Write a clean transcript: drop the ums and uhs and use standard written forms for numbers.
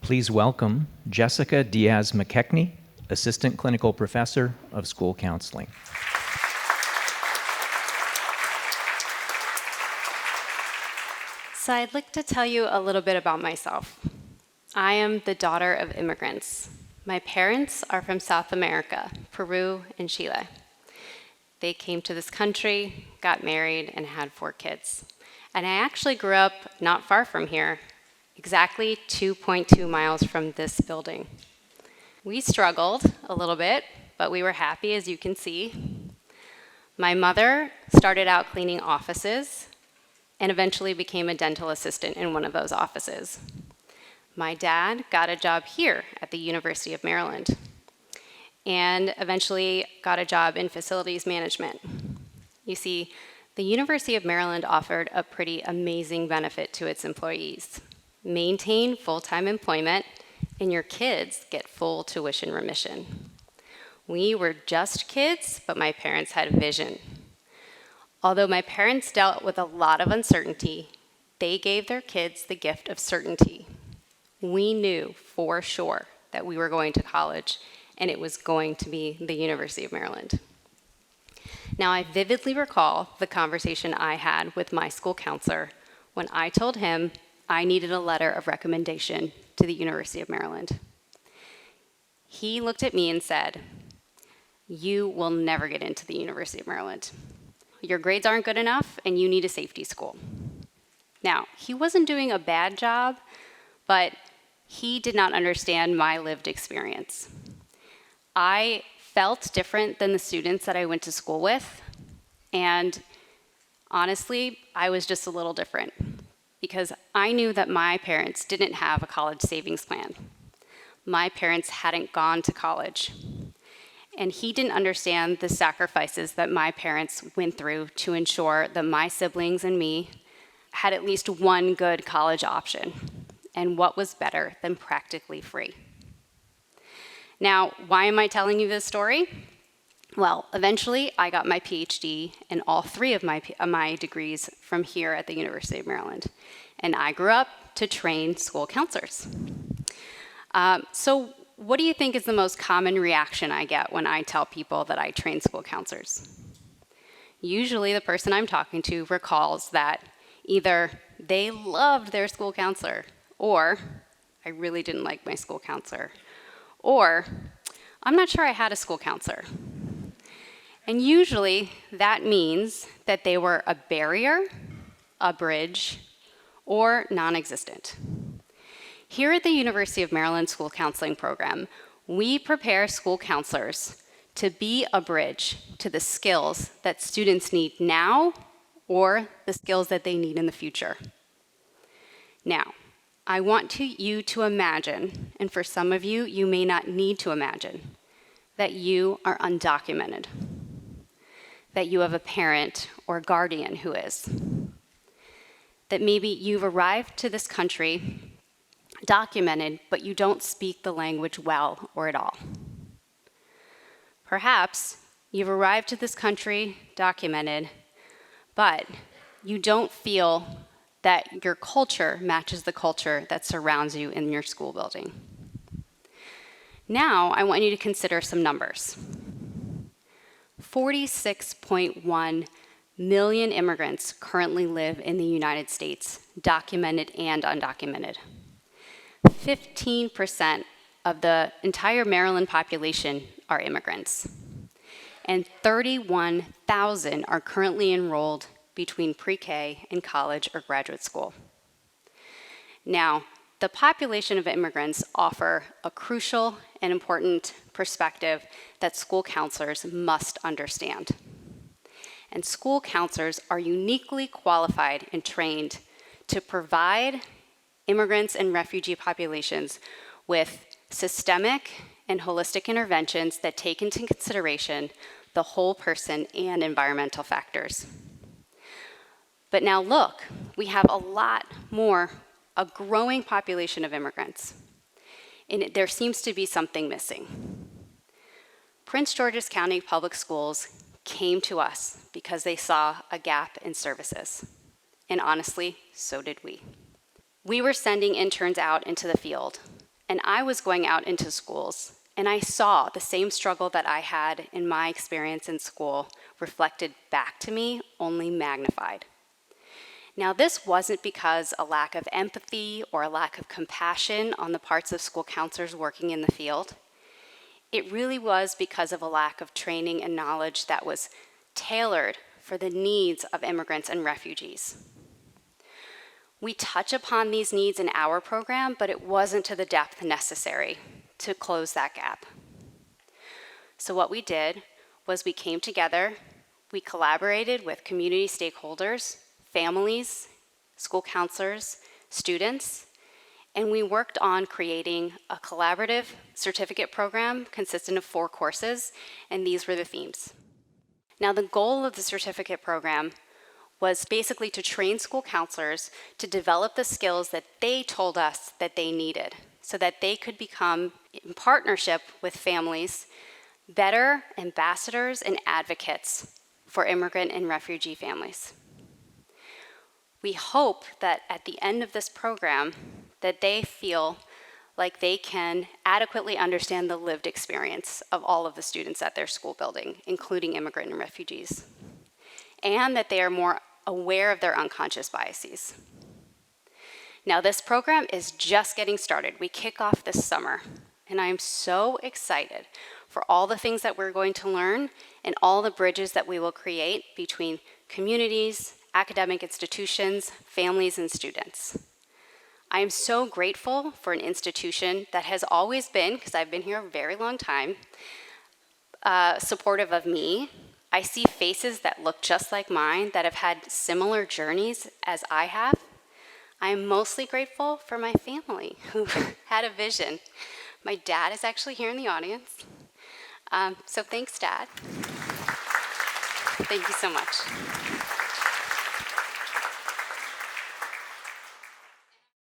Please welcome Jessica Diaz McKechnie, Assistant Clinical Professor of School Counseling. So I'd like to tell you a little bit about myself. I am the daughter of immigrants. My parents are from South America, Peru and Chile. They came to this country, got married, and had 4 kids. And I actually grew up not far from here, exactly 2.2 miles from this building. We struggled a little bit, but we were happy, as you can see. My mother started out cleaning offices and eventually became a dental assistant in one of those offices. My dad got a job here at the University of Maryland and eventually got a job in facilities management. You see, the University of Maryland offered a pretty amazing benefit to its employees. Maintain full-time employment, and your kids get full tuition remission. We were just kids, but my parents had vision. Although my parents dealt with a lot of uncertainty, they gave their kids the gift of certainty. We knew for sure that we were going to college, and it was going to be the University of Maryland. Now, I vividly recall the conversation I had with my school counselor when I told him I needed a letter of recommendation to the University of Maryland. He looked at me and said, "You will never get into the University of Maryland. Your grades aren't good enough, and you need a safety school." Now, he wasn't doing a bad job, but he did not understand my lived experience. I felt different than the students that I went to school with, and honestly, I was just a little different because I knew that my parents didn't have a college savings plan. My parents hadn't gone to college, and he didn't understand the sacrifices that my parents went through to ensure that my siblings and me had at least one good college option. And what was better than practically free? Now, why am I telling you this story? Well, eventually I got my PhD and all 3 of my degrees from here at the University of Maryland. And I grew up to train school counselors. So what do you think is the most common reaction I get when I tell people that I train school counselors? Usually the person I'm talking to recalls that either they loved their school counselor, or I really didn't like my school counselor, or I'm not sure I had a school counselor. And usually that means that they were a barrier, a bridge, or non-existent. Here at the University of Maryland School Counseling Program, we prepare school counselors to be a bridge to the skills that students need now or the skills that they need in the future. Now, I want you to imagine, and for some of you, you may not need to imagine, that you are undocumented, that you have a parent or guardian who is, that maybe you've arrived to this country documented, but you don't speak the language well or at all. Perhaps you've arrived to this country documented, but you don't feel that your culture matches the culture that surrounds you in your school building. Now, I want you to consider some numbers. 46.1 million immigrants currently live in the United States, documented and undocumented. 15% of the entire Maryland population are immigrants, and 31,000 are currently enrolled between pre-K and college or graduate school. Now, the population of immigrants offer a crucial and important perspective that school counselors must understand. And school counselors are uniquely qualified and trained to provide immigrants and refugee populations with systemic and holistic interventions that take into consideration the whole person and environmental factors. But now look, we have a growing population of immigrants, and there seems to be something missing. Prince George's County Public Schools came to us because they saw a gap in services, and honestly, so did we. We were sending interns out into the field, And I was going out into schools, and I saw the same struggle that I had in my experience in school reflected back to me, only magnified. Now, this wasn't because a lack of empathy or a lack of compassion on the parts of school counselors working in the field. It really was because of a lack of training and knowledge that was tailored for the needs of immigrants and refugees. We touch upon these needs in our program, but it wasn't to the depth necessary to close that gap. So what we did was we came together, we collaborated with community stakeholders, families, school counselors, students, and we worked on creating a collaborative certificate program consistent of 4 courses, and these were the themes. Now, the goal of the certificate program was basically to train school counselors to develop the skills that they told us that they needed so that they could become, in partnership with families, better ambassadors and advocates for immigrant and refugee families. We hope that at the end of this program, that they feel like they can adequately understand the lived experience of all of the students at their school building, including immigrant and refugees, and that they are more aware of their unconscious biases. Now, this program is just getting started. We kick off this summer, and I am so excited for all the things that we're going to learn and all the bridges that we will create between communities, academic institutions, families, and students. I am so grateful for an institution that has always been, because I've been here a very long time, supportive of me. I see faces that look just like mine that have had similar journeys as I have. I am mostly grateful for my family who had a vision. My dad is actually here in the audience. So thanks, Dad. Thank you so much.